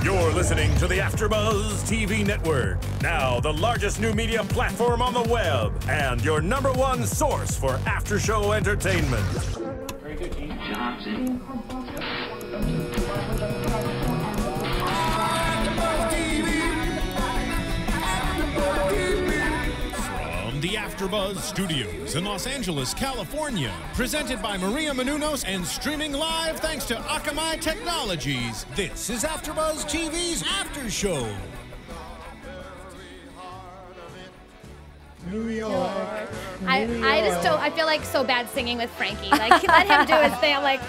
You're listening to the AfterBuzz TV network, now the largest new media platform on the web, and your #1 source for after-show entertainment. Very good, Keith. From the AfterBuzz Studios in Los Angeles, California, presented by Maria Menounos and streaming live thanks to Akamai Technologies, this is AfterBuzz TV's After Show. New York. I feel like so bad singing with Frankie. Like, let him do his thing. I'm like,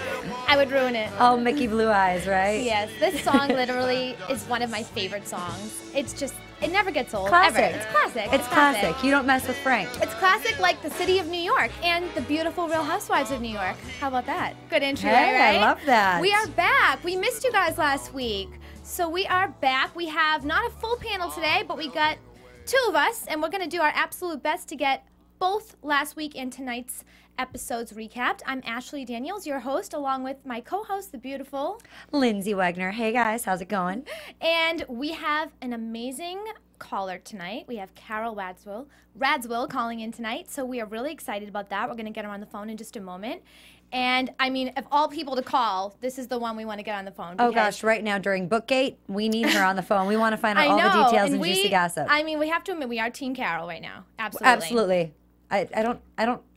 I would ruin it. Oh, Mickey Blue Eyes, right? Yes, this song literally is one of my favorite songs. It's just, it never gets old. Classic. Ever. It's classic. It's classic. You don't mess with Frank. It's classic like the city of New York and the beautiful Real Housewives of New York. How about that? Good intro, Hey, right? I love that. We are back. We missed you guys last week. So we are back. We have not a full panel today, but we got 2 of us, and we're going to do our absolute best to get both last week and tonight's episodes recapped. I'm Ashley Daniels, your host, along with my co-host, the beautiful Lyndsey Wegner. Hey, guys. How's it going? And we have an amazing caller tonight. We have Carole Radziwill calling in tonight, so we are really excited about that. We're going to get her on the phone in just a moment. And, I mean, of all people to call, this is the one we want to get on the phone. Oh, gosh. Right now, during Bookgate, we need her on the phone. We want to find out all the details and juicy gossip. I mean, we have to admit, we are Team Carole right now. Absolutely. Absolutely.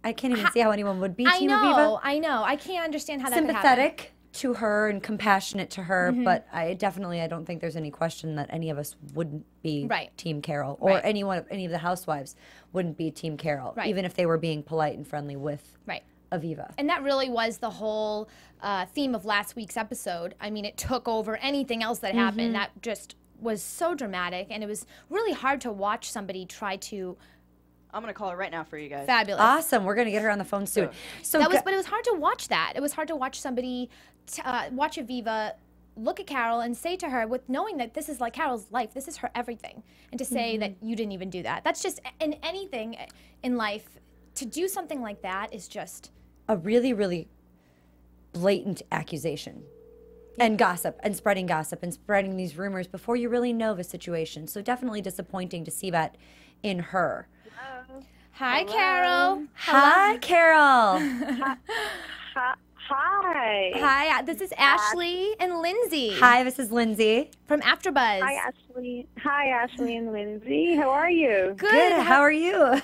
I can't even see how anyone would be Team Aviva. I know. I can't understand how that could happen. Sympathetic to her and compassionate to her, but I don't think there's any question that any of us wouldn't be Team Carole, or any of the housewives wouldn't be Team Carole, even if they were being polite and friendly with Aviva. And that really was the whole theme of last week's episode. I mean, it took over anything else that happened. That just was so dramatic, and it was really hard to watch somebody try to... I'm going to call her right now for you guys. Fabulous. Awesome. We're going to get her on the phone soon. But it was hard to watch that. It was hard to watch somebody, watch Aviva look at Carole and say to her, with knowing that this is like Carole's life, this is her everything, and to say that you didn't even do that. That's just, in anything in life, to do something like that is just... a really, really blatant accusation and gossip and spreading these rumors before you really know the situation. So definitely disappointing to see that in her. Hello. Hi, Carole. Hi, Carole. Hi. Hi, this is Ashley and Lyndsey. Hi, this is Lyndsey. From AfterBuzz. Hi, Ashley. Hi, Ashley and Lyndsey. How are you? Good. How are you?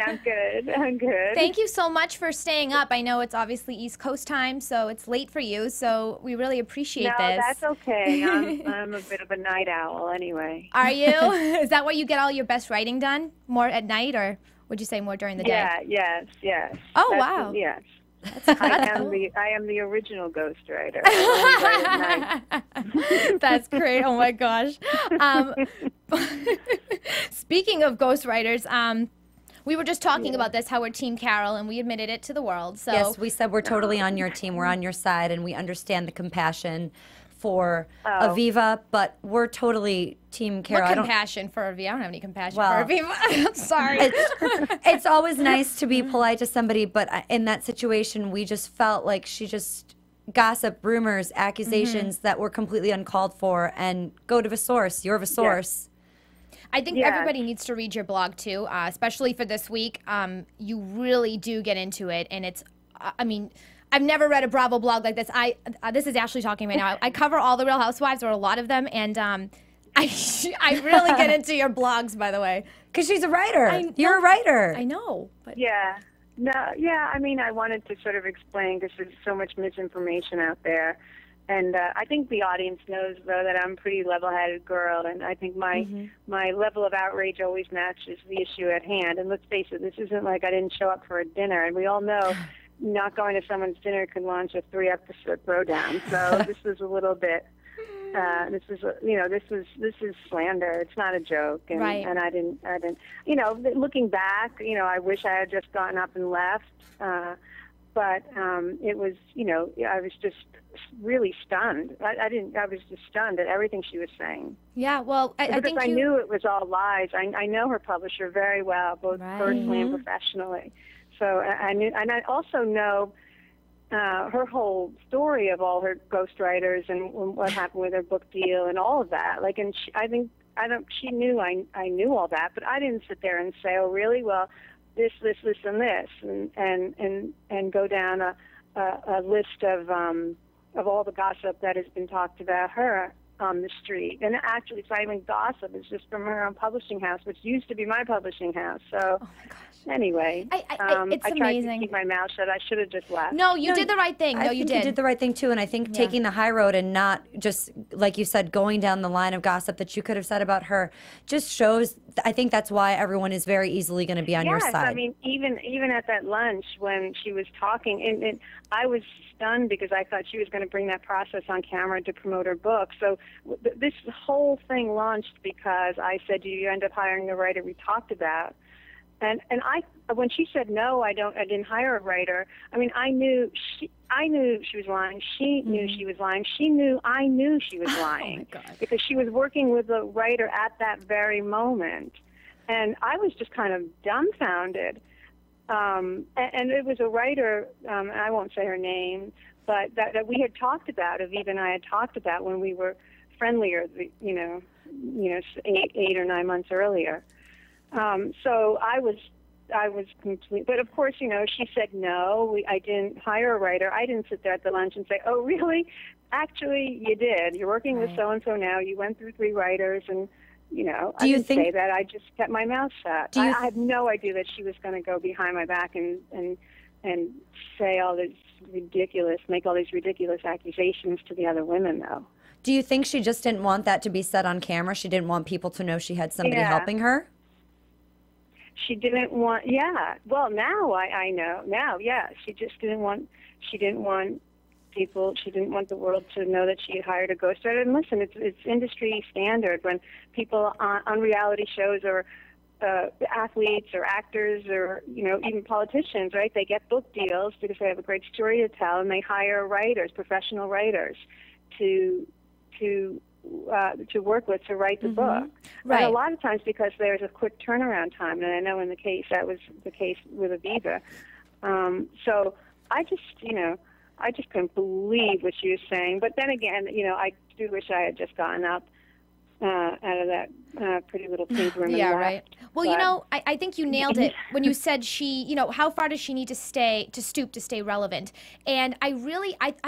I'm good. I'm good. Thank you so much for staying up. I know it's obviously East Coast time, so it's late for you, so we really appreciate this. No, that's okay. I'm a bit of a night owl anyway. Are you? Is that where you get all your best writing done? More at night, or would you say more during the day? Yeah, yes. Oh, wow. Yes. I am the original ghostwriter. That's great. Oh, my gosh. Speaking of ghostwriters, we were just talking about this, how we're Team Carole, and we admitted it to the world. So yes, we said we're totally on your team. We're on your side, and we understand the compassion for Aviva, but we're totally Team Carole. What compassion for Aviva? I don't have any compassion for Aviva. I'm sorry. It's always nice to be polite to somebody, but in that situation, we just felt like she just gossip, rumors, accusations that were completely uncalled for, and go to the source. You're the source. Yes. I think everybody needs to read your blog, too, especially for this week. You really do get into it, and it's, I mean, I've never read a Bravo blog like this. This is Ashley talking right now. I cover all the Real Housewives, or a lot of them, and I really get into your blogs, by the way. Because she's a writer. You're a writer. I know. But Yeah. No, yeah, I mean, I wanted to sort of explain, because there's so much misinformation out there. And I think the audience knows, though, that I'm a pretty level-headed girl, and I think my level of outrage always matches the issue at hand. And let's face it, this isn't like I didn't show up for a dinner, and we all know not going to someone's dinner can launch a 3-episode throwdown. So this was a little bit. This is slander. It's not a joke, and and I didn't. Looking back, I wish I had just gotten up and left. But it was, I was just really stunned. I was just stunned at everything she was saying. Yeah, well, I think I knew it was all lies. I know her publisher very well, both personally and professionally. So I knew, and I also know her whole story of all her ghostwriters and what happened with her book deal and all of that. Like, and she knew I knew all that, but I didn't sit there and say, oh, really? Well, this, and this, and go down a list of all the gossip that has been talked about her on the street. And actually, it's not even gossip. It's just from her own publishing house, which used to be my publishing house. So, anyway, it's I tried amazing. to keep my mouth shut. I should have just left. No, you did the right thing. You did the right thing, too. And I think taking the high road and not just, like you said, going down the line of gossip that you could have said about her just shows, I think that's why everyone is very easily going to be on your side. Yes, I mean, even at that lunch when she was talking, and I was stunned because I thought she was going to bring that process on camera to promote her book. So this whole thing launched because I said, do you end up hiring the writer we talked about? And when she said no, I didn't hire a writer. I mean, I knew she was lying. She knew she was lying. She knew I knew she was lying because she was working with a writer at that very moment, and I was just kind of dumbfounded. And it was a writer, I won't say her name, but that we had talked about. Aviva and I had talked about when we were friendlier, 8 or 9 months earlier. So I was complete, but of course, she said no. I didn't hire a writer. I didn't sit there at the lunch and say, "Oh, really? Actually, you did. You're working with so and so now. You went through 3 writers, and I didn't say that. I just kept my mouth shut. I had no idea that she was going to go behind my back and say all this make all these ridiculous accusations to the other women, though. Do you think she just didn't want that to be said on camera? She didn't want people to know she had somebody helping her? She didn't want, well, now I know. Now, she just didn't want people, she didn't want the world to know that she had hired a ghostwriter. And listen, it's industry standard when people on reality shows or athletes or actors or, even politicians, right? They get book deals because they have a great story to tell, and they hire writers, professional writers, to work with to write the book. Right. And a lot of times because there's a quick turnaround time, and I know in the case that was the case with Aviva. So I just couldn't believe what she was saying. But then again, I do wish I had just gotten up out of that pretty little pink room. Yeah, right. Well, I think you nailed it when you said she, how far does she need to stoop to stay relevant? And I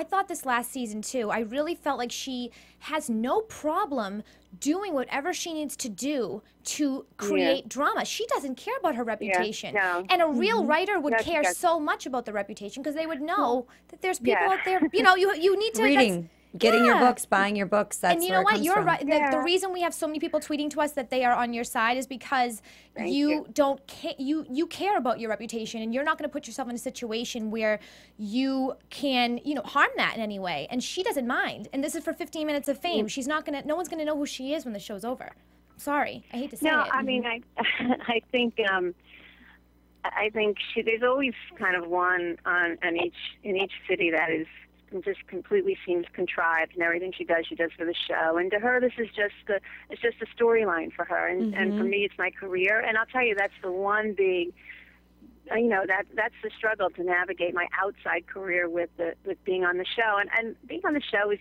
thought this last season too, I really felt like she has no problem doing whatever she needs to do to create drama. She doesn't care about her reputation. No. And a real writer would care so much about the reputation because they would know that there's people out there, you need to... Reading. Getting your books, buying your books. That's and you know what? You're right. The reason we have so many people tweeting to us that they are on your side is because you don't you care about your reputation, and you're not going to put yourself in a situation where you can harm that in any way. And she doesn't mind. And this is for 15 minutes of fame. She's not going to. No one's going to know who she is when the show's over. Sorry, I hate to say it. No, I mean I think there's always kind of one in each city that is just completely seems contrived, and everything she does for the show. And to her, this is just a storyline for her, and for me, it's my career. And I'll tell you, that's the one big, that's the struggle to navigate my outside career with being on the show. And being on the show has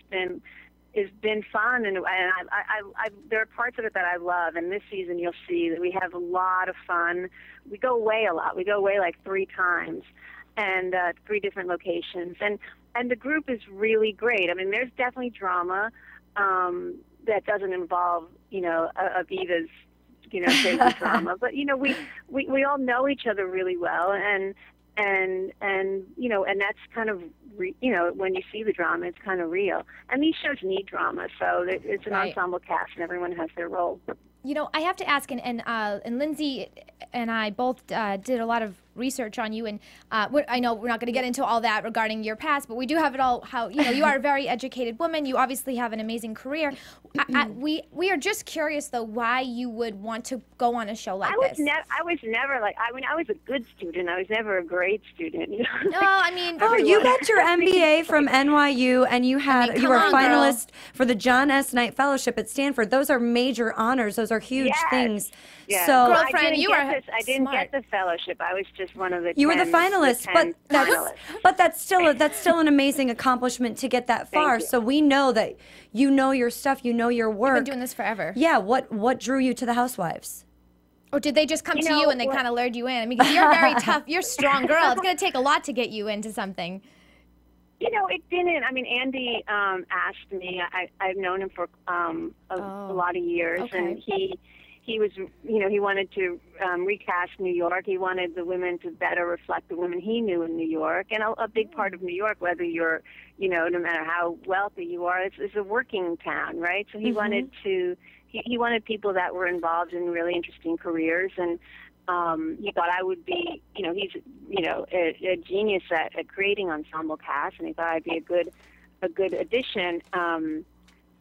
been fun, and I there are parts of it that I love. And this season, you'll see that we have a lot of fun. We go away a lot. We go away like 3 times, and 3 different locations. And the group is really great. I mean, there's definitely drama that doesn't involve, Aviva's, crazy drama. But we all know each other really well, and that's kind of when you see the drama, it's kind of real. And these shows need drama, so it's an ensemble cast, and everyone has their role. I have to ask, and Lyndsey and I both did a lot of research on you, and I know we're not going to get into all that regarding your past, but we do have it all. How you are a very educated woman. You obviously have an amazing career. We are just curious though why you would want to go on a show like this. I was never like. I was a good student. I was never a great student. No, I mean. Oh, you got your MBA from NYU, and you were a finalist for the John S. Knight Fellowship at Stanford. Those are major honors. Those are huge things. Yeah. So, girlfriend, I didn't get the fellowship. I was just just one of the. You were the finalist, but that's still an amazing accomplishment to get that far. So we know that you know your stuff, you know your work. You've been doing this forever. Yeah. What drew you to the Housewives? Or did they just come to you and they kind of lured you in? I mean, because you're very tough. You're a strong girl. It's going to take a lot to get you into something. You know, it didn't. I mean, Andy asked me. I've known him for a lot of years, and he was, you know, he wanted to recast New York. He wanted the women to better reflect the women he knew in New York. And a big part of New York, whether you're, you know, no matter how wealthy you are, it's a working town, right? So he wanted to, he wanted people that were involved in really interesting careers. And he thought I would be, you know, he's, you know, a genius at creating ensemble casts, and he thought I'd be a good addition.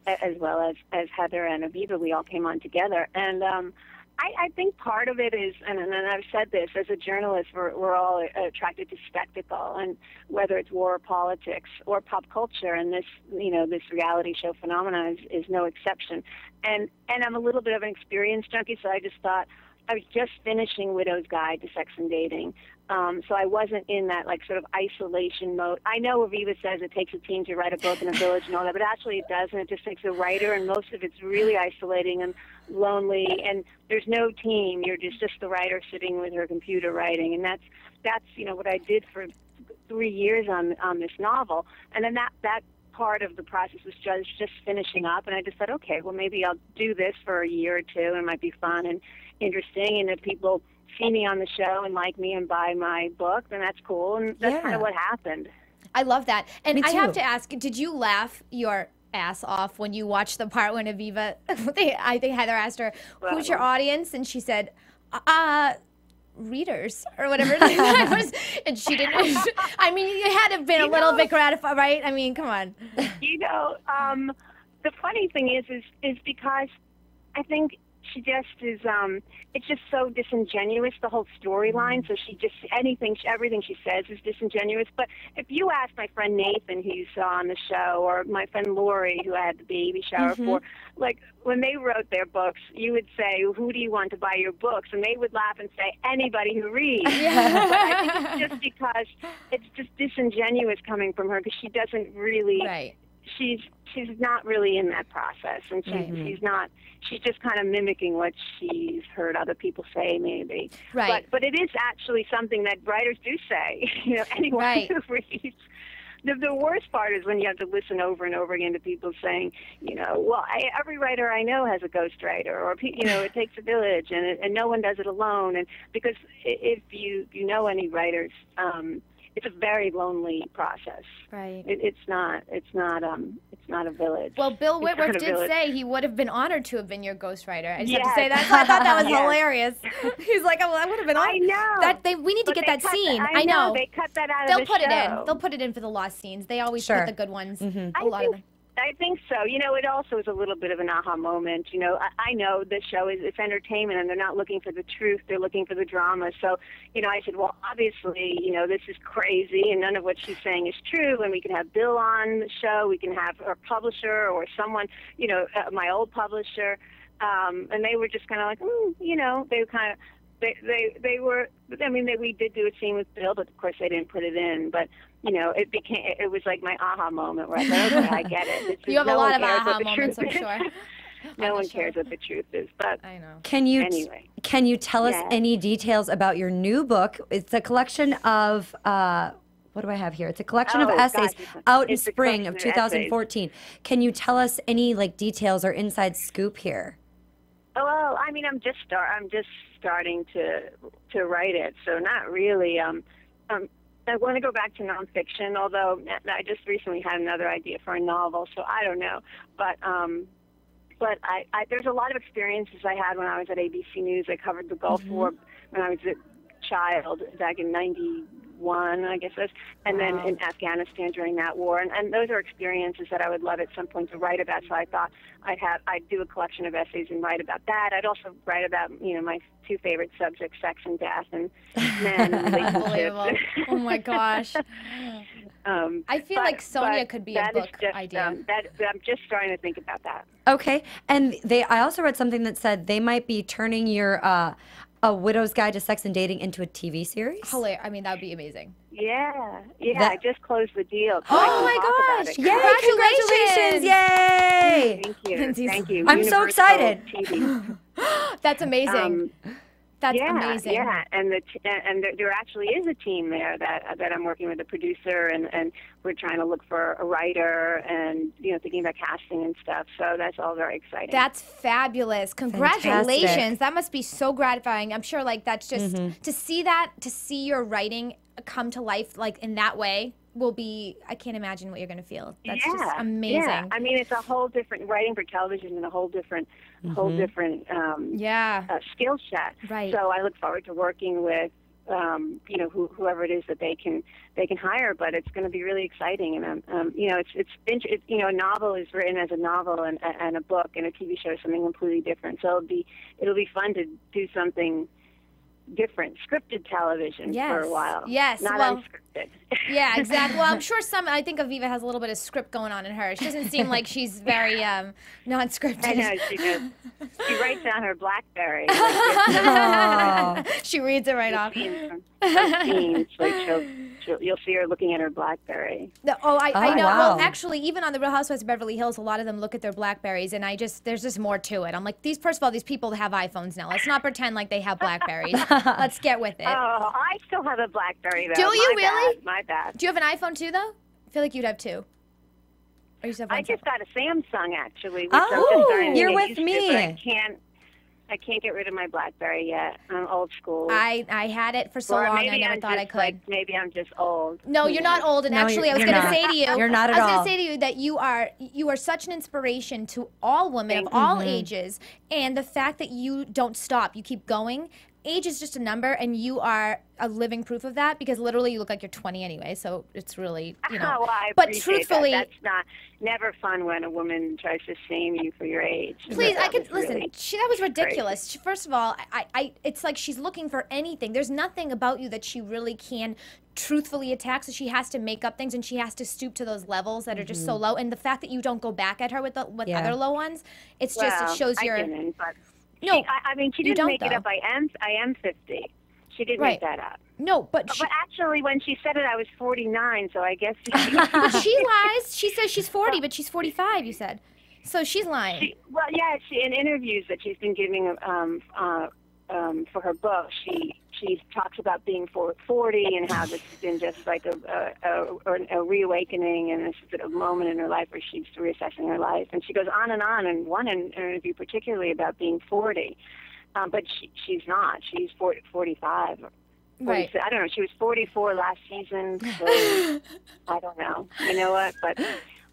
As well as Heather and Aviva, we all came on together. And I think part of it is, and I've said this, as a journalist, we're all attracted to spectacle, and whether it's war or politics or pop culture, and this, you know, this reality show phenomenon is no exception. And I'm a little bit of an experience junkie, so I just thought, I was just finishing Widow's Guide to Sex and Dating, so I wasn't in that like sort of isolation mode. I know Aviva says it takes a team to write a book in a village and all that, but actually it doesn't. It just takes a writer, and most of it's really isolating and lonely, and there's no team. You're just the writer sitting with her computer writing, and that's you know what I did for 3 years on this novel, and then that part of the process was just finishing up, and I just said, okay, well maybe I'll do this for a year or two, and it might be fun and interesting, and if people see me on the show and like me and buy my book, then that's cool, and that's kind of what happened. I love that. And I have to ask, did you laugh your ass off when you watched the part when Aviva, I think Heather asked her, who's your audience? And she said, readers or whatever that was, and she didn't. I mean, you had to have been a little bit gratified, right? I mean, come on. You know, the funny thing is because I think she just is, it's just so disingenuous, the whole storyline. So she just, everything she says is disingenuous. But if you ask my friend Nathan, who you saw on the show, or my friend Lori, who I had the baby shower for, like when they wrote their books, you would say, who do you want to buy your books? And they would laugh and say, anybody who reads. But I think it's just because it's just disingenuous coming from her, because she doesn't really, she's not really in that process, and she's just kind of mimicking what she's heard other people say, maybe. Right. But it is actually something that writers do say. You know, anyone who reads. The worst part is when you have to listen over and over again to people saying, you know, well, every writer I know has a ghostwriter, or, you know, it takes a village, and no one does it alone. And because if you know any writers, it's a very lonely process. Right. It's not a village. Well, Bill Whitworth did say he would have been honored to have been your ghostwriter. I just have to say that. So I thought that was hilarious. He's like, oh, well, I would have been honored. I know. We need to get that scene. I know. They cut that out of the show. They'll put it in for the lost scenes. They always put the good ones. A lot of them. I think so. You know, it also is a little bit of an aha moment. You know, I know the show it's entertainment, and they're not looking for the truth. They're looking for the drama. So, you know, I said, well, obviously, you know, this is crazy, and none of what she's saying is true. And we can have Bill on the show. We can have our publisher or someone, you know, my old publisher. And they were just kind of like, you know, they were kind of, they were, I mean, we did do a scene with Bill, but of course they didn't put it in. But, you know, it was like my aha moment where I thought, okay, I get it. You have a lot of aha moments, I'm sure. No one cares what the truth is, but I know. Can you tell us any details about your new book? It's a collection of what do I have here? It's a collection of essays out in spring of 2014. Can you tell us any like details or inside scoop here? Well, I mean, I'm just starting to write it, so not really. I want to go back to nonfiction, although I just recently had another idea for a novel, so I don't know. But I there's a lot of experiences I had when I was at ABC News. I covered the Gulf War when I was a child back in '91, I guess it was, and then in Afghanistan during that war. And those are experiences that I would love at some point to write about. So I thought I'd do a collection of essays and write about that. I'd also write about, you know, my two favorite subjects, sex and death, and men and relationships. Oh my gosh. I feel like Sonja could be a book idea. I'm just starting to think about that. Okay, and I also read something that said they might be turning your a widow's guide to sex and dating into a TV series? Hilarious. I mean, that would be amazing. Yeah, I just closed the deal. So oh my gosh! Yay! Congratulations! Yay! Thank you. Thank you. I'm so excited. That's amazing. That's amazing. Yeah, and there actually is a team there that I'm working with, a producer, and we're trying to look for a writer, and thinking about casting and stuff. So that's all very exciting. That's fabulous! Congratulations! Fantastic. That must be so gratifying. I'm sure, that's just to see your writing come to life in that way will be. I can't imagine what you're going to feel. That's just amazing. Yeah, I mean, it's a whole different writing for television and a whole different skill set. Right. So I look forward to working with whoever it is that they can hire. But it's going to be really exciting, and a novel is written as a novel, and a book and a TV show is something completely different. So it'll be fun to do something different, scripted television for a while. Yes, not unscripted. Yeah, exactly. Well, I'm sure I think Aviva has a little bit of script going on in her. She doesn't seem like she's very non-scripted. I know, she does. She writes on her BlackBerry. She reads it right off. Scenes, you'll see her looking at her BlackBerry. I know. Wow. Well, actually, even on the Real Housewives of Beverly Hills, a lot of them look at their BlackBerries, and there's just more to it. I'm like, first of all, these people have iPhones now. Let's not pretend like they have BlackBerries. Let's get with it. Oh, I still have a BlackBerry, though. Do you really? My bad. Do you have an iPhone too, though? I feel like you'd have two. Or you have I just got a Samsung, actually. Which you're with me. I can't get rid of my BlackBerry yet. I'm old school. I had it for so long, I never thought I could. Maybe I'm just old. No, you're not old. And actually, I was going to say to you, you're not at all. I was going to say to you that you are such an inspiration to all women of all ages, and the fact that you don't stop, you keep going. Age is just a number, and you are a living proof of that, because literally you look like you're 20 anyway, so it's really, well, I but appreciate truthfully, that's never fun when a woman tries to shame you for your age. Please, listen. That was ridiculous. First of all, it's like she's looking for anything. There's nothing about you that she really can truthfully attack, so she has to make up things, and she has to stoop to those levels that are just so low. And the fact that you don't go back at her with other low ones, it shows your. I didn't, but no, she didn't make it up. I am 50. She didn't make that up. No, but actually, when she said it, I was 49. So I guess but she lies. She says she's 40, but she's 45. You said, so she's lying. In interviews that she's been giving for her book, she talks about being 40 and how this has been just like a reawakening, and this is a moment in her life where she's reassessing her life. And she goes on, and one interview particularly about being 40. But she's not. She's 45. Right. I don't know. She was 44 last season. So I don't know. You know what? But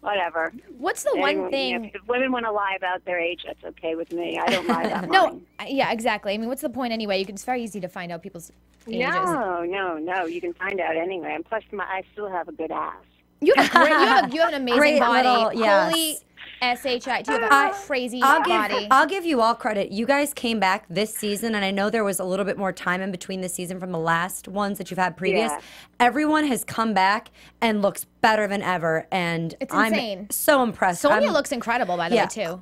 whatever. What's the one thing? If women want to lie about their age, that's okay with me. I don't lie about mine. Yeah, exactly. I mean, what's the point anyway? It's very easy to find out people's ages. No. You can find out anyway. And plus, I still have a good ass. You have an amazing body. Holy S-H-I. Do you have a crazy body? I'll give you all credit. You guys came back this season, and I know there was a little bit more time in between the season from the last ones that you've had previous. Yeah. Everyone has come back and looks better than ever, and I'm so impressed. Sonja looks incredible, by the way, too.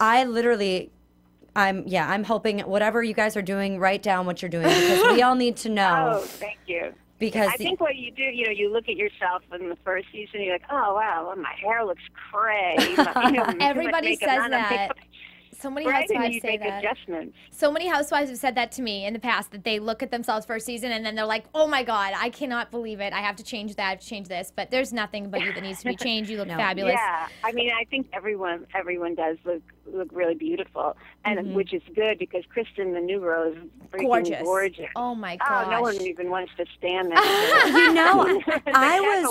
I'm hoping whatever you guys are doing, write down what you're doing, because we all need to know. Oh, thank you. Because I think what you do, you look at yourself in the first season, you're like, oh, wow, my hair looks gray. Everybody says that. So many housewives say that. Adjustments. So many housewives have said that to me in the past, that they look at themselves first season and then they're like, oh my God, I cannot believe it. I have to change that, I have to change this. But there's nothing about you that needs to be changed. You look fabulous. Yeah, I mean, I think everyone does look really beautiful, and which is good, because Kristen, the new girl, is freaking gorgeous. Oh my gosh. Oh, no one even wants to stand there. I was.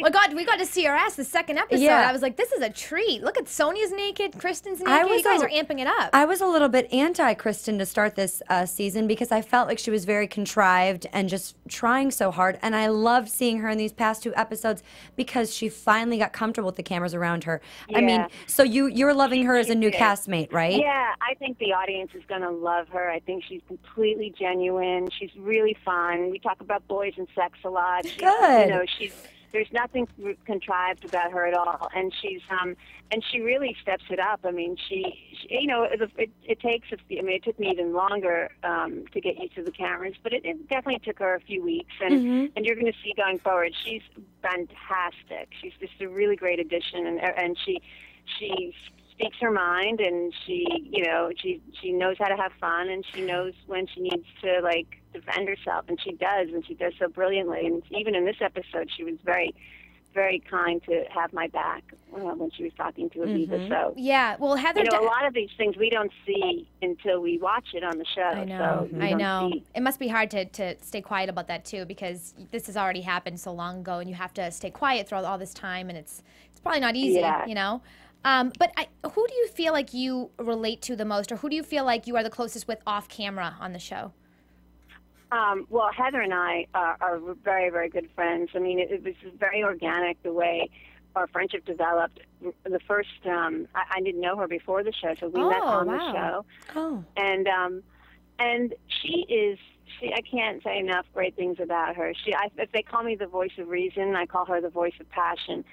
Oh God, we got to see her ass the second episode. Yeah. I was like, this is a treat. Look at Sonja's naked, Kristen's naked. You guys are amping it up. I was a little bit anti-Kristen to start this season, because I felt like she was very contrived and just trying so hard. And I loved seeing her in these past 2 episodes, because she finally got comfortable with the cameras around her. Yeah. I mean, so you're loving her as a new castmate, right? Yeah, I think the audience is going to love her. I think she's completely genuine. She's really fun. We talk about boys and sex a lot. Good. She's there's nothing contrived about her at all, and she really steps it up. I mean, she you know, it takes. I mean, it took me even longer to get used to the cameras, but it definitely took her a few weeks, and you're going to see going forward. She's fantastic. She's just a really great addition, and she speaks her mind, and she knows how to have fun, and she knows when she needs to like defend herself, and she does so brilliantly. And even in this episode, she was very, very kind to have my back when she was talking to Aviva. So yeah, well, Heather, a lot of these things we don't see until we watch it on the show. I know. So I know. It must be hard to stay quiet about that too, because this has already happened so long ago, and you have to stay quiet throughout all this time, and it's probably not easy, you know. But who do you feel like you relate to the most, or who do you feel like you are the closest with off camera on the show? Well, Heather and I are very, very good friends. I mean, it was very organic the way our friendship developed. The first, I didn't know her before the show, so we met on the show. Oh. And she I can't say enough great things about her. If they call me the voice of reason, I call her the voice of passion.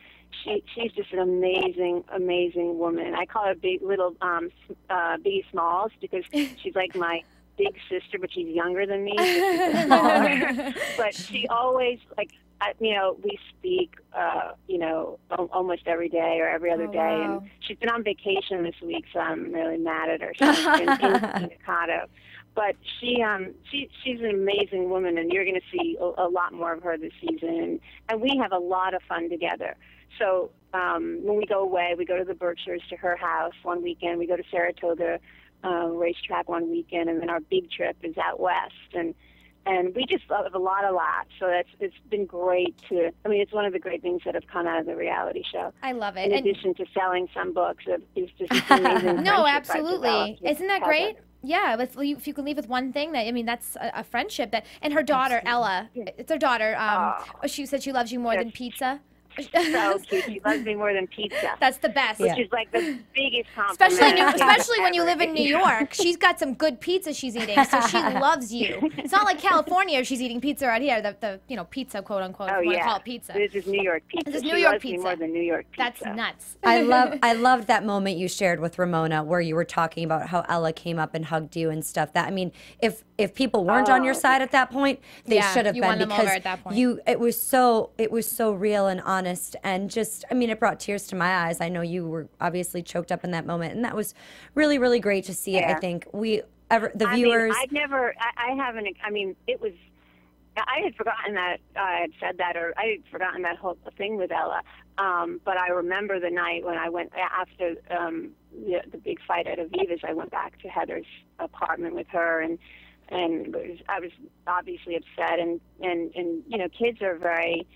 She's just an amazing, amazing woman. I call her little Biggie Smalls, because she's like my big sister, but she's younger than me. But she always, like, we speak, almost every day or every other day. Wow. And she's been on vacation this week, so I'm really mad at her. She's been in Chicago. But she's an amazing woman, and you're going to see a lot more of her this season. And we have a lot of fun together. So when we go away, we go to the Berkshires to her house one weekend. We go to Saratoga racetrack one weekend, and then our big trip is out west. And we just love a lot. So it's been great it's one of the great things that have come out of the reality show. I love it. In addition to selling some books, it's just amazing. No, absolutely. Isn't that great? Yeah, if you can leave with one thing, that's a friendship and her daughter, Ella, it's her daughter, she said she loves you more than pizza. So cute. She loves me more than pizza. That's the best. Which is like the biggest compliment. Especially when you live in New York. She's got some good pizza she's eating, so she loves you. It's not like California, she's eating pizza out here, the pizza, quote unquote, if you want to call it pizza. This is New York pizza. This is New York pizza. Me more than New York pizza. That's nuts. I loved that moment you shared with Ramona where you were talking about how Ella came up and hugged you and stuff. If people weren't on your side at that point, they should have been, won them because over at that point. it was so real and honest, and just it brought tears to my eyes. I know you were obviously choked up in that moment, and that was really, really great to see it. I think the viewers. I had forgotten that I had said that, or I had forgotten that whole thing with Ella. But I remember the night when I went after the big fight at Aviva's. I went back to Heather's apartment with her, and I was obviously upset. And kids are very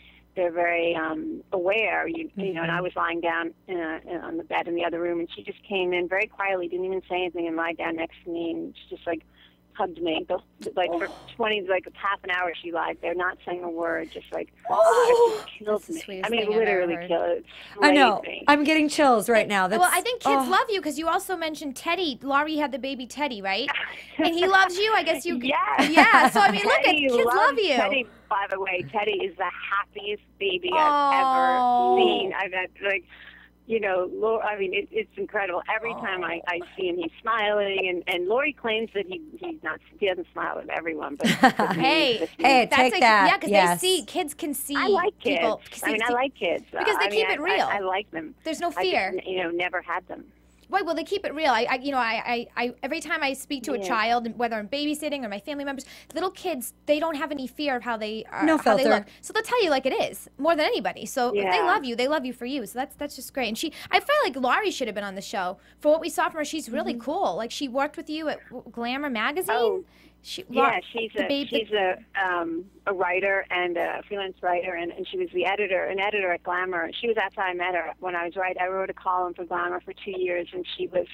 aware. And I was lying down on the bed in the other room, and she just came in very quietly, didn't even say anything, and lied down next to me, and she just hugged me. For half an hour she lied there, not saying a word, just it just killed me. Literally killed. I know. I'm getting chills right now. Well, I think kids love you, because you also mentioned Teddy. Laurie had the baby Teddy, right? And he loves you. I guess you. Yeah. So Teddy kids love you. Teddy, by the way, Teddy is the happiest baby I've ever seen. I've had it's incredible. Every time I see him, he's smiling, and Lori claims that he doesn't smile with everyone. But hey, take that. Yeah, because kids can see. I like kids. People, I like kids because they keep it real. I like them. There's no fear. I just, never had them. Right, well, they keep it real. I every time I speak to a child, whether I'm babysitting or my family members, little kids, they don't have any fear of how they are, how they look. So they'll tell you like it is, more than anybody. So if they love you. They love you for you. So that's just great. And I feel like Laurie should have been on the show. For what we saw from her, she's really cool. Like, she worked with you at Glamour magazine. Oh. She's a writer and a freelance writer, and she was an editor at Glamour. She was after I met her when I was I wrote a column for Glamour for 2 years, and she was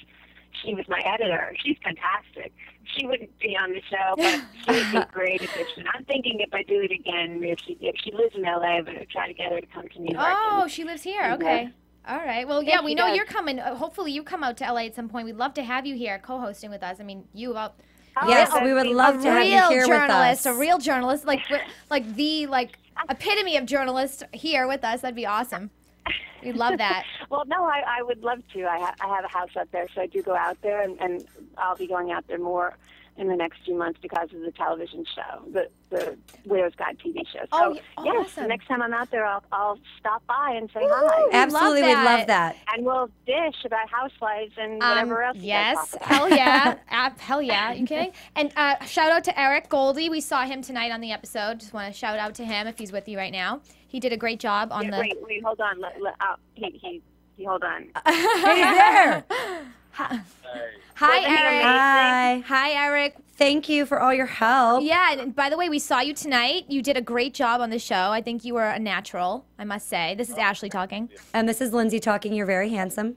my editor. She's fantastic. She wouldn't be on the show, but she would be a great addition. I'm thinking if I do it again, if she lives in LA, but I'd try to get her to come to New York. Oh, she lives here. Okay. All right. Well, yeah, we know you're coming. Hopefully you come out to LA at some point. We'd love to have you here co-hosting with us. Yes, we would love to have you here with us. A real journalist, like epitome of journalist here with us. That'd be awesome. We'd love that. Well, no, I would love to. I have a house out there, so I do go out there, and I'll be going out there more in the next few months because of the television show, the Widow's Guide TV show. So, yes, awesome. The next time I'm out there, I'll stop by and say hi. Absolutely, we'd love that. And we'll dish about housewives and whatever else. Yes, hell yeah. Hell yeah. You kidding? And shout out to Eric Goldie. We saw him tonight on the episode. Just want to shout out to him if he's with you right now. He did a great job on the... Wait, hold on. He hold on. Hey there. Hi, Eric. Hi, Eric. Thank you for all your help. Yeah, and by the way, we saw you tonight. You did a great job on the show. I think you were a natural, I must say. This is Ashley talking. And this is Lyndsey talking. You're very handsome.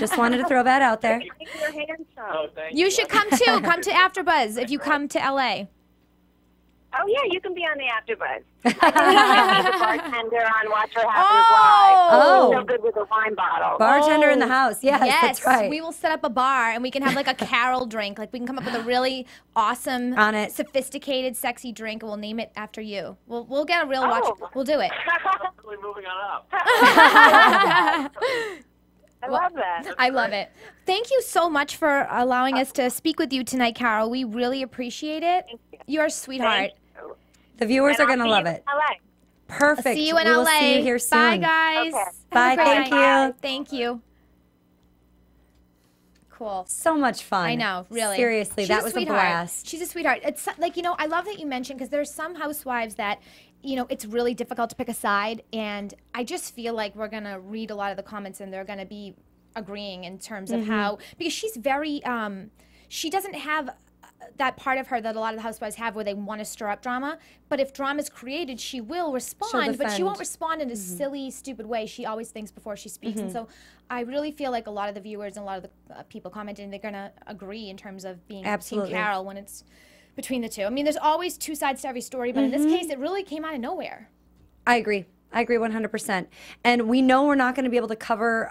Just wanted to throw that out there. I think you're handsome. Oh, thank you. You should come too. Come to AfterBuzz if you come to LA. Oh, yeah, you can be on the AfterBuzz. I think the bartender on Watch What Happens Live. Oh. So good with a wine bottle. Bartender in the house. Yes, that's right. We will set up a bar, and we can have like a Carole drink. Like, we can come up with a really awesome, sophisticated, sexy drink, and we'll name it after you. We'll get a real watch. We'll do it. Moving on up. I love that. I love it. Thank you so much for allowing us to speak with you tonight, Carole. We really appreciate it. You're a sweetheart. The viewers are going to love it. Perfect. I'll see you in LA. We'll see you here soon. Bye, guys. Okay. Bye. Thank you. Thank you. Cool. So much fun. I know, really. Seriously, that was a blast. She's a sweetheart. It's like, you know, I love that you mentioned, because there's some housewives that, you know, it's really difficult to pick a side, and I just feel like we're going to read a lot of the comments and they're going to be agreeing in terms of how, because she's very, she doesn't have that part of her that a lot of the housewives have where they want to stir up drama, but if drama is created, she will respond, but she won't respond in a silly, stupid way. She always thinks before she speaks, and so I really feel like a lot of the viewers and a lot of the people commenting, they're going to agree in terms of being Team Carole when it's between the two. I mean, there's always two sides to every story, but in this case, it really came out of nowhere. I agree. I agree 100%. And we know we're not going to be able to cover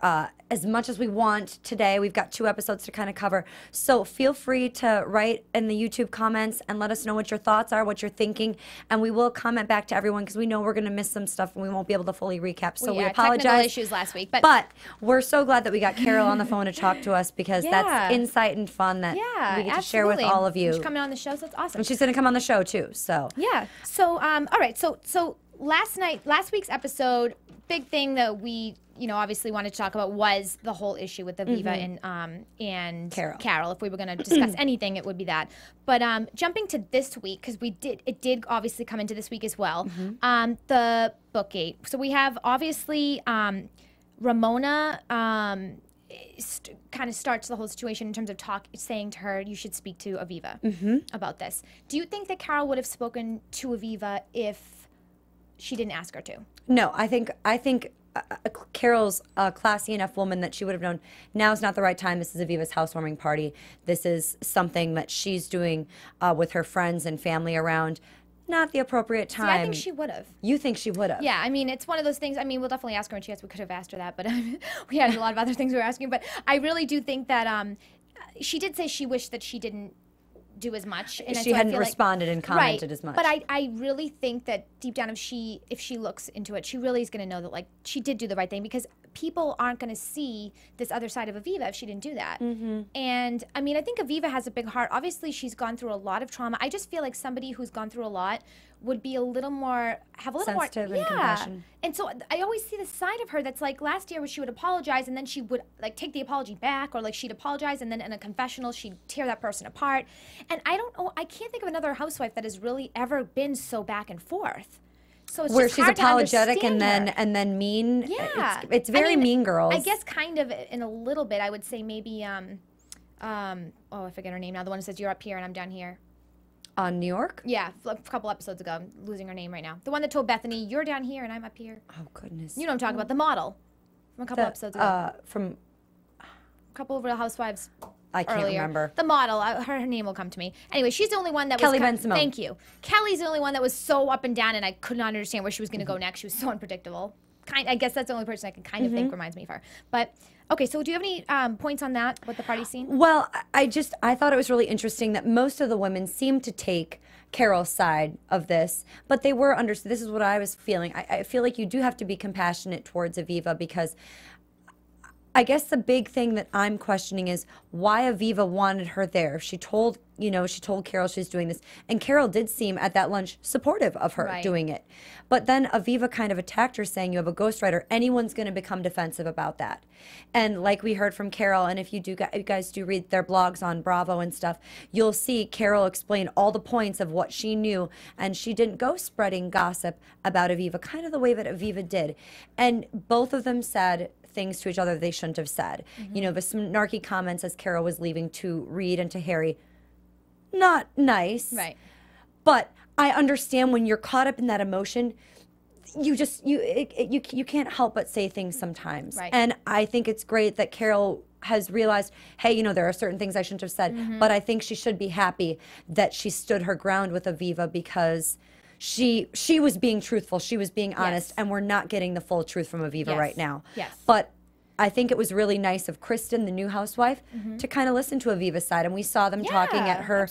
as much as we want today. We've got 2 episodes to kind of cover. So feel free to write in the YouTube comments and let us know what your thoughts are, what you're thinking. And we will comment back to everyone because we know we're going to miss some stuff and we won't be able to fully recap. So we apologize. Technical issues last week. But we're so glad that we got Carole on the phone to talk to us because that's insight and fun that we get to share with all of you. She's coming on the show, so that's awesome. And she's going to come on the show too. So yeah. So all right. So last week's episode, big thing that we, you know, obviously wanted to talk about was the whole issue with Aviva and Carole. If we were going to discuss anything, it would be that. But jumping to this week, because it did obviously come into this week as well, the Bookgate. So we have obviously Ramona kind of starts the whole situation in terms of saying to her, you should speak to Aviva about this. Do you think that Carole would have spoken to Aviva if she didn't ask her to? No, I think Carole's a classy enough woman that she would have known now's not the right time. This is Aviva's housewarming party. This is something that she's doing with her friends and family around. Not the appropriate time. See, I think she would have. You think she would have? Yeah, I mean, it's one of those things. I mean, we'll definitely ask her when she has. We could have asked her that, but we had a lot of other things we were asking. But I really do think that she did say she wished that she didn't do as much. And she hadn't responded and commented as much. But I really think that deep down, if she looks into it, she really is going to know that, like, she did do the right thing, because people aren't going to see this other side of Aviva if she didn't do that. And I mean, I think Aviva has a big heart. Obviously, she's gone through a lot of trauma. I just feel like somebody who's gone through a lot would be have a little more sensitive and compassion. And so I always see the side of her that's like last year where she would apologize and then she would like take the apology back, or like she'd apologize and then in a confessional she'd tear that person apart. And I can't think of another housewife that has really ever been so back and forth. So it's where just she's hard apologetic to and understand then mean. Yeah, it's very Mean Girls. I guess kind of in a little bit. I would say maybe I forget her name now. The one who says you're up here and I'm down here. On New York? Yeah, a couple episodes ago. I'm losing her name right now. The one that told Bethany, you're down here and I'm up here. Oh, goodness. You know what I'm talking about. The model from a couple episodes ago. From a couple of Real Housewives I can't remember. The model. Her name will come to me. Anyway, she's the only one that was... Killoren-Bensimon. Thank you. Kelly's the only one that was so up and down, and I could not understand where she was going to go next. She was so unpredictable. I guess that's the only person I can kind of think reminds me of her. But okay, so do you have any points on that? What the party's seen? Well, I thought it was really interesting that most of the women seemed to take Carole's side of this, but they were understood. This is what I was feeling. I feel like you do have to be compassionate towards Aviva, because I guess the big thing that I'm questioning is why Aviva wanted her there. She told Carole she's doing this, and Carole did seem at that lunch supportive of her doing it. But then Aviva kind of attacked her, saying, you have a ghostwriter. Anyone's going to become defensive about that. And like we heard from Carole, and if you guys do read their blogs on Bravo and stuff, you'll see Carole explain all the points of what she knew, and she didn't go spreading gossip about Aviva, kind of the way that Aviva did. And both of them said things to each other they shouldn't have said. You know, the snarky comments as Carole was leaving to Reed and to Harry, not nice. Right. But I understand when you're caught up in that emotion, you can't help but say things sometimes. Right. And I think it's great that Carole has realized, hey, you know, there are certain things I shouldn't have said, but I think she should be happy that she stood her ground with Aviva, because she was being truthful, she was being honest, and we're not getting the full truth from Aviva right now. Yes. But I think it was really nice of Kristen, the new housewife, to kind of listen to Aviva's side. And we saw them talking at her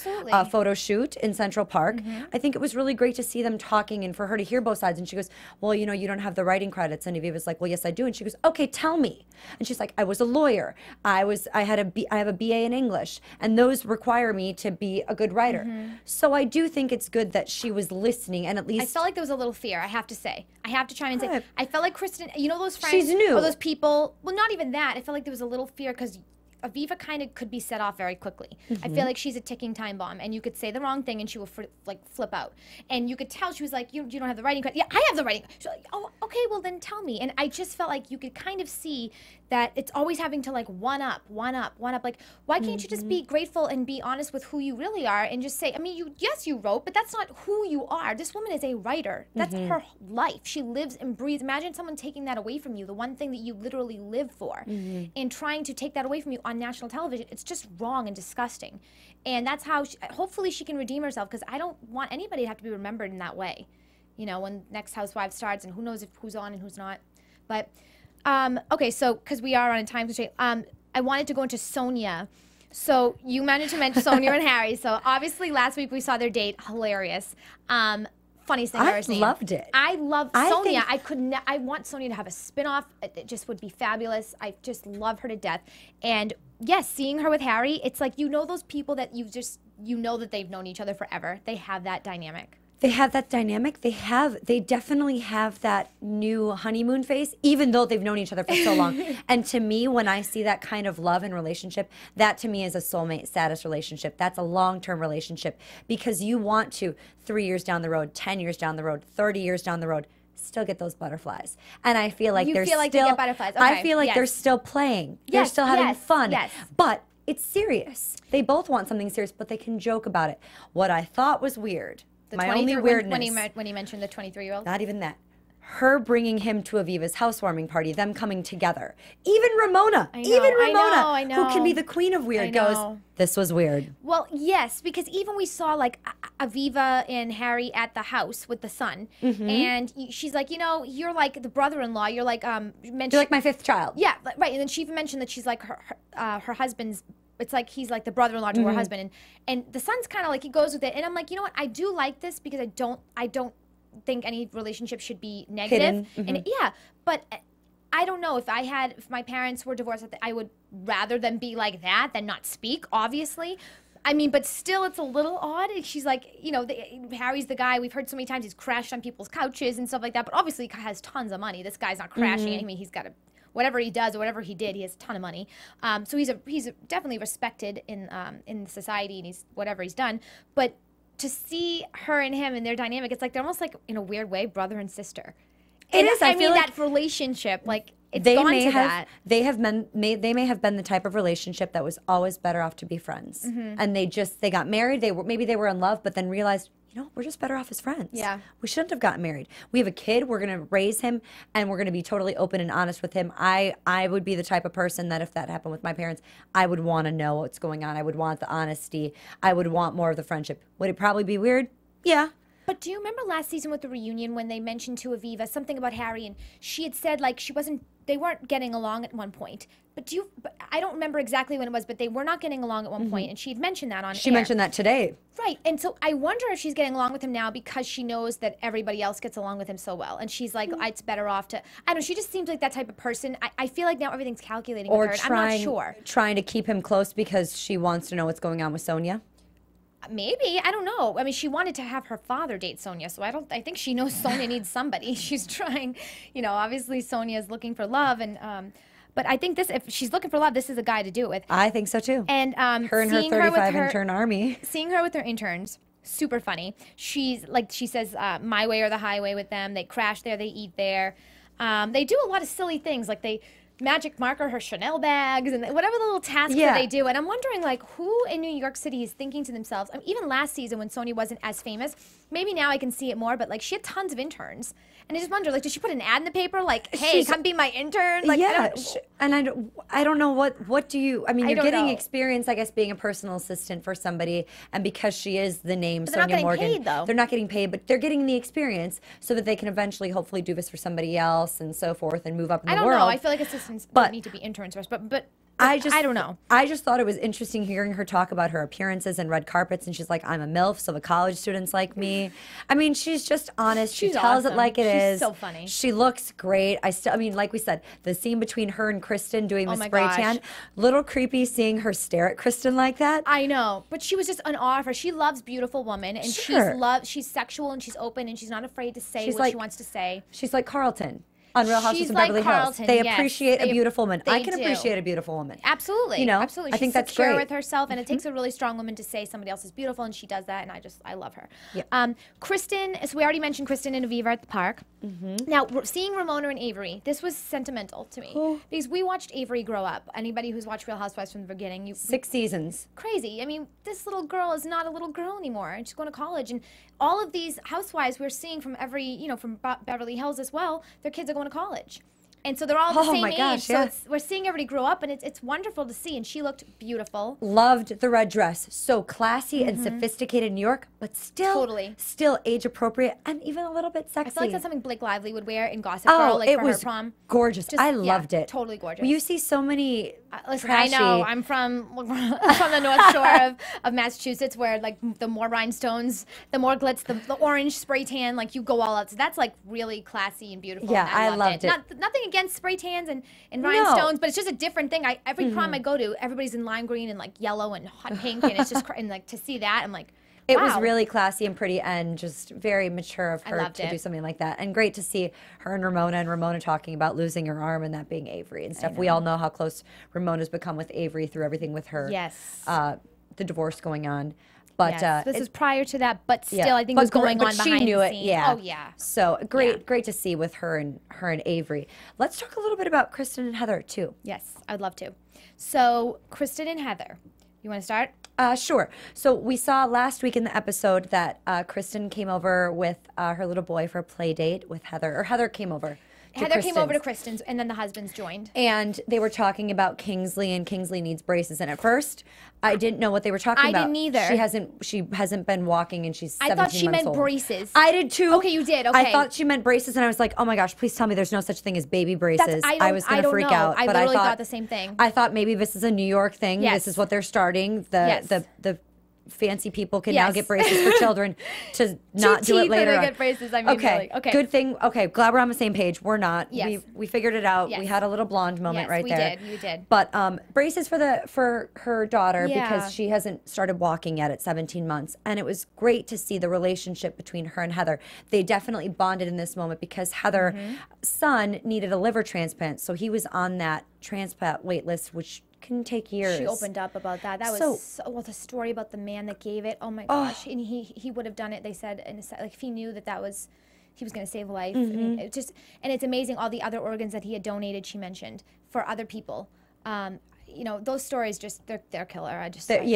photo shoot in Central Park. I think it was really great to see them talking and for her to hear both sides. And she goes, well, you know, you don't have the writing credits. And Aviva's like, well, yes, I do. And she goes, okay, tell me. And she's like, I was a lawyer. I have a BA in English. And those require me to be a good writer. So I do think it's good that she was listening, and at least... I felt like there was a little fear, I have to say. I have to chime in and say, I felt like Kristen, you know those friends? She's new. Or those people, well, not even that. I felt like there was a little fear because Aviva kind of could be set off very quickly. I feel like she's a ticking time bomb, and you could say the wrong thing and she will flip out. And you could tell she was like, you don't have the writing credit. Yeah, I have the writing. She's like, oh, okay, well then tell me. And I just felt like you could kind of see that it's always having to like one up. Like, why can't you just be grateful and be honest with who you really are and just say, I mean, yes, you wrote, but that's not who you are. This woman is a writer. That's her life. She lives and breathes. Imagine someone taking that away from you, the one thing that you literally live for, and trying to take that away from you on national television. It's just wrong and disgusting. And that's how, hopefully she can redeem herself, because I don't want anybody to have to be remembered in that way, you know, when next Housewives starts, and who knows who's on and who's not. But okay, so because we are on a time constraint, I wanted to go into Sonja. So you managed to mention Sonja and Harry. So obviously last week we saw their date. Hilarious. Funniest thing I've ever seen. I loved it. I loved Sonja. I want Sonja to have a spinoff. It just would be fabulous. I just love her to death. And yes, seeing her with Harry, it's like, you know, those people that you know that they've known each other forever. They have that dynamic. They have that dynamic. They definitely have that new honeymoon phase, even though they've known each other for so long. And to me, when I see that kind of love and relationship, that to me is a soulmate status relationship. That's a long-term relationship, because you want to, 3 years down the road, 10 years down the road, 30 years down the road, still get those butterflies. And I feel like they get butterflies. Okay. I feel like they're still playing. They're still having fun. Yes. But it's serious. They both want something serious, but they can joke about it. What I thought was weird, my only weirdness, when he mentioned the 23-year-old, not even that, her bringing him to Aviva's housewarming party, them coming together. Even Ramona, I know. who can be the queen of weird, goes, this was weird. Well, yes, because even we saw like Aviva and Harry at the house with the son, and she's like, you know, you're like the brother-in-law. You're like you're like my fifth child. Yeah, right. And then she even mentioned that she's like her husband's. It's like he's like the brother-in-law to her husband, and the son's kind of like, he goes with it. And I'm like, you know what? I do like this, because I don't think any relationship should be negative. And but I don't know, if my parents were divorced, I would rather them be like that than not speak, obviously. I mean, but still, it's a little odd. She's like, you know, Harry's the guy, we've heard so many times, he's crashed on people's couches and stuff like that, but obviously he has tons of money. This guy's not crashing. I mean, he's got whatever he does or whatever he did, he has a ton of money. So he's definitely respected in society, and he's whatever he's done. But to see her and him and their dynamic, it's like they're almost like, in a weird way, brother and sister. It is. I mean, that relationship, like, it's gone to that. They may have been the type of relationship that was always better off to be friends. And they got married. Maybe they were in love, but then realized, you know, we're just better off as friends. Yeah. We shouldn't have gotten married. We have a kid. We're going to raise him, and we're going to be totally open and honest with him. I would be the type of person that if that happened with my parents, I would want to know what's going on. I would want the honesty. I would want more of the friendship. Would it probably be weird? Yeah. But do you remember last season with the reunion when they mentioned to Aviva something about Harry, and she had said like they weren't getting along at one point. But I don't remember exactly when it was, but they were not getting along at one point, and she had mentioned that on She air. mentioned that today. Right, and so I wonder if she's getting along with him now because she knows that everybody else gets along with him so well, and she's like, it's better off to. I don't know. She just seems like that type of person. I feel like now everything's calculating with her. And I'm not sure. Trying to keep him close because she wants to know what's going on with Sonja. Maybe, I don't know. I mean, she wanted to have her father date Sonja, so I think she knows Sonja needs somebody. She's trying, obviously Sonja is looking for love, and but I think if she's looking for love, this is a guy to do it with. I think so too. And her and her 35 intern army. Seeing her with her interns, super funny. She's like, she says, my way or the highway with them. They crash there, they eat there. They do a lot of silly things, like they magic marker her Chanel bags and whatever the little tasks that they do. And I'm wondering, like, who in New York City is thinking to themselves, even last season when Sonja wasn't as famous, maybe now I can see it more, but, like, she had tons of interns. And I just wonder, like, did she put an ad in the paper, like, hey, come be my intern? Like, yeah, I don't know what do you, I mean, you're getting experience, I guess, being a personal assistant for somebody, and because she is the name Sonja Morgan. They're not getting paid, though. They're not getting paid, but they're getting the experience so that they can eventually, hopefully, do this for somebody else and so forth and move up in the world. I don't know. I feel like assistants don't need to be interns first, but I don't know. I just thought it was interesting hearing her talk about her appearances and red carpets, and she's like, I'm a MILF, so the college students like me. I mean, she's just honest. She tells it like it is. She's so funny. She looks great. I mean, like we said, the scene between her and Kristen doing the spray tan, little creepy seeing her stare at Kristen like that. I know, but she was just an awe of her. She loves beautiful women, and she's sexual, and she's open, and she's not afraid to say what she wants to say. She's like Carlton on Real Housewives of Beverly Hills. They appreciate a beautiful woman. I can appreciate a beautiful woman. Absolutely. Absolutely. I think that's great. She's secure with herself, and it takes a really strong woman to say somebody else is beautiful, and she does that, and I love her. Yeah. Kristen, so we already mentioned Kristen and Aviva at the park. Now, seeing Ramona and Avery, this was sentimental to me because we watched Avery grow up. Anybody who's watched Real Housewives from the beginning, 6 seasons. Crazy. I mean, this little girl is not a little girl anymore, and she's going to college, and all of these housewives we're seeing from from Beverly Hills as well, their kids are going to college. And so they're all the same age. So we're seeing everybody grow up, and it's wonderful to see. And she looked beautiful. Loved the red dress. So classy and sophisticated in New York, but still age appropriate and even a little bit sexy. I feel like that's something Blake Lively would wear in Gossip Girl, like for her prom. Gorgeous. I loved it. Totally gorgeous. You see so many. Listen, trashy. I know. I'm from the North Shore of Massachusetts, where like the more rhinestones, the more glitz, the orange spray tan, like you go all out. So that's like really classy and beautiful. Yeah, and I loved it. Nothing against spray tans and rhinestones, but it's just a different thing. Every prom I go to, everybody's in lime green and like yellow and hot pink, and it's just and like to see that, I'm like. It was really classy and pretty and just very mature of her to do something like that. And great to see her and Ramona talking about losing her arm and that being Avery and stuff. We all know how close Ramona's become with Avery through everything with her. Yes. The divorce going on. But this is prior to that, but still I think it was going on behind the scenes. She knew it, yeah. Oh, yeah. So great to see with her and Avery. Let's talk a little bit about Kristen and Heather, too. Yes, I'd love to. So Kristen and Heather, you want to start? Sure. So we saw last week in the episode that Kristen came over with her little boy for a play date with Heather, or Heather came over. Heather came over to Kristen's, and then the husbands joined. And they were talking about Kingsley, and Kingsley needs braces. And at first, I didn't know what they were talking about. I didn't either. She hasn't been walking, and she's 17 months old. I thought she meant braces. I did too. Okay, you did. Okay. I thought she meant braces, and I was like, oh my gosh, please tell me there's no such thing as baby braces. I was going to freak out. I literally thought the same thing. I thought maybe this is a New York thing. Yes. This is what they're starting. The fancy people can now get braces for children to not do it later on. Get braces. I mean, okay. Really. Okay. Good thing. Okay. Glad we're on the same page. We're not. Yes. We figured it out. Yes. We had a little blonde moment right there. We did. But braces for her daughter because she hasn't started walking yet at 17 months. And it was great to see the relationship between her and Heather. They definitely bonded in this moment because Heather's son needed a liver transplant. So he was on that transplant wait list, which can take years. She opened up about that. That was the story about the man that gave it. Oh my gosh! And he would have done it. They said, like if he knew that was, he was going to save a life. I mean, it just, and it's amazing all the other organs that he had donated. She mentioned for other people. Those stories they're killer. I just can't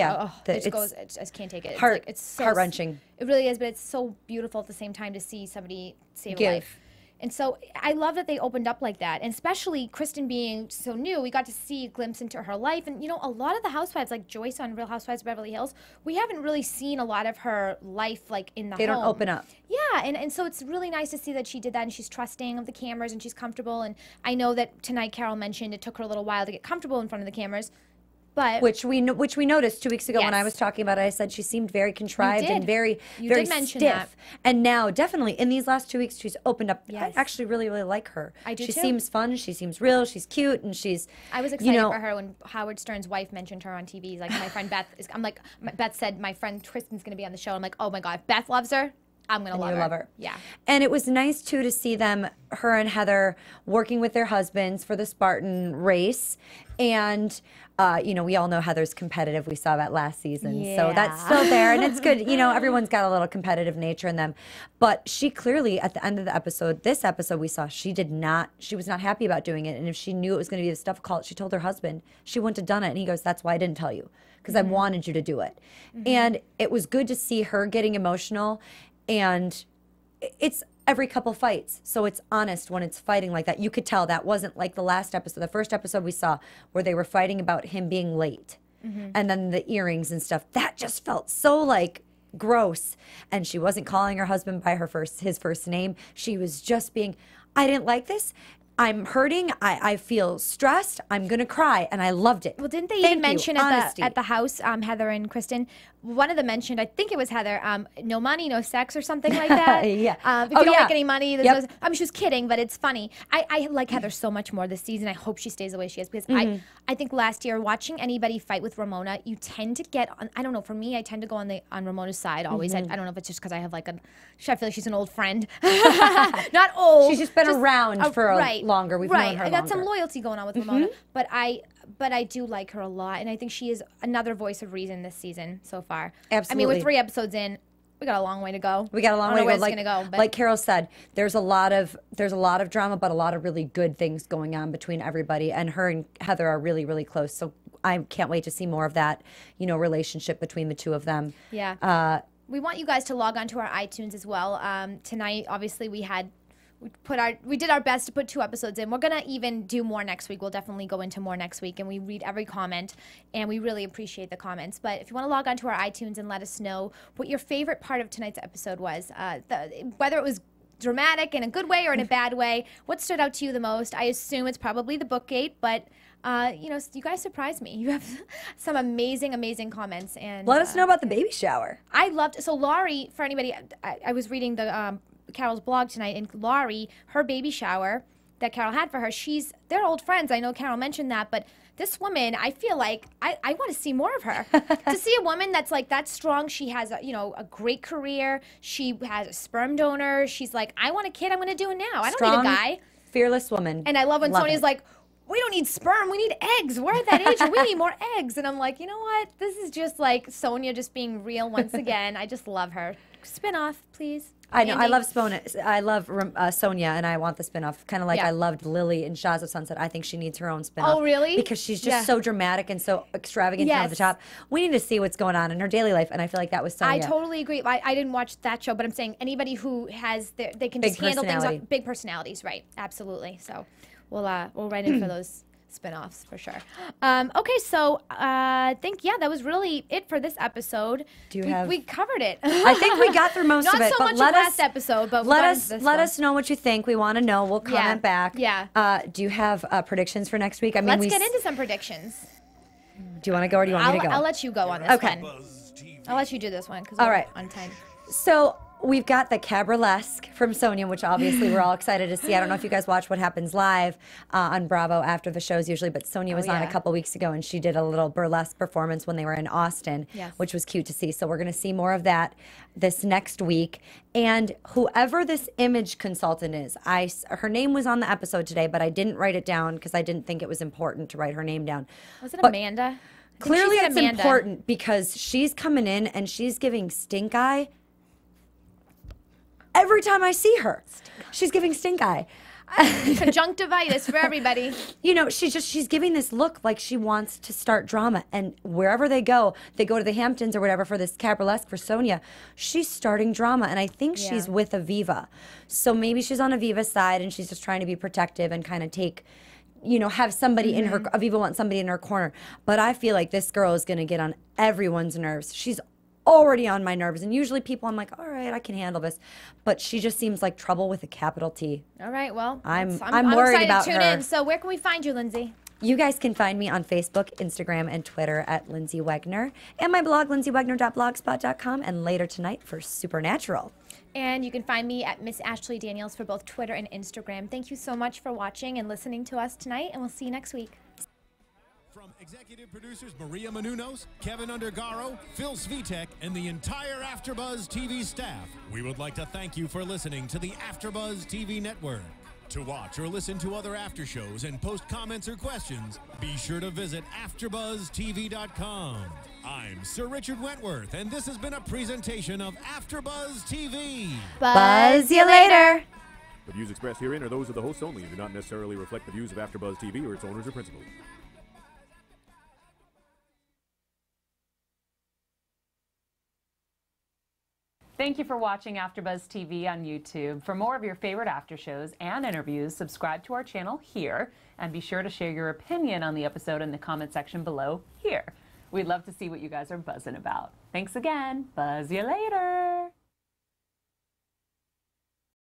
take it. It's so heart wrenching. It really is, but it's so beautiful at the same time to see somebody save a life. And so I love that they opened up like that. And especially Kristen being so new, we got to see a glimpse into her life. And, you know, a lot of the housewives, like Joyce on Real Housewives of Beverly Hills, we haven't really seen a lot of her life, like, in the home. They don't open up. Yeah, and so it's really nice to see that she did that, and she's trusting of the cameras, and she's comfortable. And I know that tonight Carole mentioned it took her a little while to get comfortable in front of the cameras. But which we noticed 2 weeks ago when I was talking about it. I said she seemed very contrived and very stiff. That. And now, definitely in these last 2 weeks, she's opened up. I actually really, really like her. I do She too. seems fun. She seems real. She's cute, and she's. I was excited for her when Howard Stern's wife mentioned her on TV. He's like, my friend Beth is. I'm like, Beth said my friend Kristen's going to be on the show. I'm like, oh my god, if Beth loves her, I'm going to love her. Yeah. And it was nice, too, to see them, her and Heather, working with their husbands for the Spartan race. And, you know, we all know Heather's competitive. We saw that last season. Yeah. So that's still there. And it's good. You know, everyone's got a little competitive nature in them. But she clearly, at the end of the episode, this episode we saw, she was not happy about doing it. And if she knew it was going to be this difficult, she told her husband she wouldn't have done it. And he goes, that's why I didn't tell you. Because I wanted you to do it. And it was good to see her getting emotional. And it's every couple fights, so it's honest when it's fighting like that. You could tell that wasn't like the last episode. The first episode we saw where they were fighting about him being late, and then the earrings and stuff. That just felt so like gross. And she wasn't calling her husband by his first name. She was just being, I didn't like this. I'm hurting. I feel stressed. I'm gonna cry, and I loved it. Well, didn't they even mention at the house, Heather and Kristen? One of them mentioned, I think it was Heather, no money, no sex, or something like that. Yeah. If you don't make any money, there's no, I mean, she was kidding, but it's funny. I like Heather so much more this season. I hope she stays the way she is because I think last year watching anybody fight with Ramona, you tend to get on. I don't know. For me, I tend to go on Ramona's side always. I don't know if it's just because I have like I feel like she's an old friend. Not old. She's just been around for longer. We've known her I got some longer. loyalty going on with Ramona, but I do like her a lot, and I think she is another voice of reason this season so far. Absolutely. I mean, we're 3 episodes in. We got a long way to go. We got a long way to go. Where it's gonna go, but like Carole said, there's a lot of drama, but a lot of really good things going on between everybody. And her and Heather are really, really close. So I can't wait to see more of that, you know, relationship between the two of them. Yeah. We want you guys to log on to our iTunes as well. Tonight, obviously, we did our best to put 2 episodes in. We're gonna even do more next week. We'll definitely go into more next week, and we read every comment, and we really appreciate the comments. But if you want to log on to our iTunes and let us know what your favorite part of tonight's episode was, whether it was dramatic in a good way or in a bad way, what stood out to you the most? I assume it's probably the Bookgate, but you know, you guys surprised me. You have some amazing, amazing comments, and let us know about the baby shower. I loved. So Laurie, for anybody, I was reading the Carole's blog tonight, and Laurie, her baby shower that Carole had for her, they're old friends. I know Carole mentioned that, but this woman, I feel like I want to see more of her. To see a woman that's like that strong, she has a great career, she has a sperm donor, she's like, I want a kid, I'm going to do it now. I don't need a guy. Fearless woman. And I love when Sonja's like, we don't need sperm, we need eggs. We're at that age where we need more eggs. And I'm like, you know what? This is just like Sonja just being real once again. I just love her. Spinoff, please. I know. Andy. I love Sonja, and I want the spinoff. Kind of like I loved Lily in Shahs of Sunset. I think she needs her own spinoff. Oh, really? Because she's just so dramatic and so extravagant and over the top. We need to see what's going on in her daily life, and I feel like that was Sonja. I totally agree. I didn't watch that show, but I'm saying anybody who has they can just handle things off big personalities, right? Absolutely. So we'll write in for those spinoffs for sure. Okay, so I think that was really it for this episode. We covered it. I think we got through most of it. Not so much last episode, but let us know what you think. We want to know. We'll comment back. Yeah. Do you have predictions for next week? I mean, let's get into some predictions. Do you want to go or do you want me to go? I'll let you go on this one. I'll let you do this one because we're on time. So we've got the Cabralesque from Sonja, which obviously we're all excited to see. I don't know if you guys watch What Happens Live on Bravo after the shows usually, but Sonja was on a couple weeks ago, and she did a little burlesque performance when they were in Austin, which was cute to see. So we're going to see more of that this next week. And whoever this image consultant is, her name was on the episode today, but I didn't write it down because I didn't think it was important to write her name down. Was it Amanda? Clearly it's important because she's coming in and she's giving stink eye. Every time I see her, she's giving stink eye. Conjunctivitis for everybody. You know, she's giving this look like she wants to start drama. And wherever they go to the Hamptons or whatever for this cabriolet for Sonja. She's starting drama. And I think she's with Aviva. So maybe she's on Aviva's side and she's just trying to be protective and kind of take, you know, have somebody in her, Aviva wants somebody in her corner. But I feel like this girl is going to get on everyone's nerves. She's already on my nerves. And usually people, I'm like, all right, I can handle this. But she just seems like trouble with a capital T. All right, well, I'm worried about her. To tune in. So where can we find you, Lyndsey? You guys can find me on Facebook, Instagram, and Twitter at Lyndsey Wegner. And my blog, lyndseywegner.blogspot.com. And later tonight for Supernatural. And you can find me at Miss Ashley Daniels for both Twitter and Instagram. Thank you so much for watching and listening to us tonight, and we'll see you next week. From executive producers Maria Menounos, Kevin Undergaro, Phil Svitek, and the entire AfterBuzz TV staff, we would like to thank you for listening to the AfterBuzz TV network. To watch or listen to other after shows and post comments or questions, be sure to visit AfterBuzzTV.com. I'm Sir Richard Wentworth, and this has been a presentation of AfterBuzz TV. Buzz you later. The views expressed herein are those of the hosts only and do not necessarily reflect the views of AfterBuzz TV or its owners or principals. Thank you for watching AfterBuzz TV on YouTube. For more of your favorite after shows and interviews, subscribe to our channel here, and be sure to share your opinion on the episode in the comment section below here. We'd love to see what you guys are buzzing about. Thanks again. Buzz you later.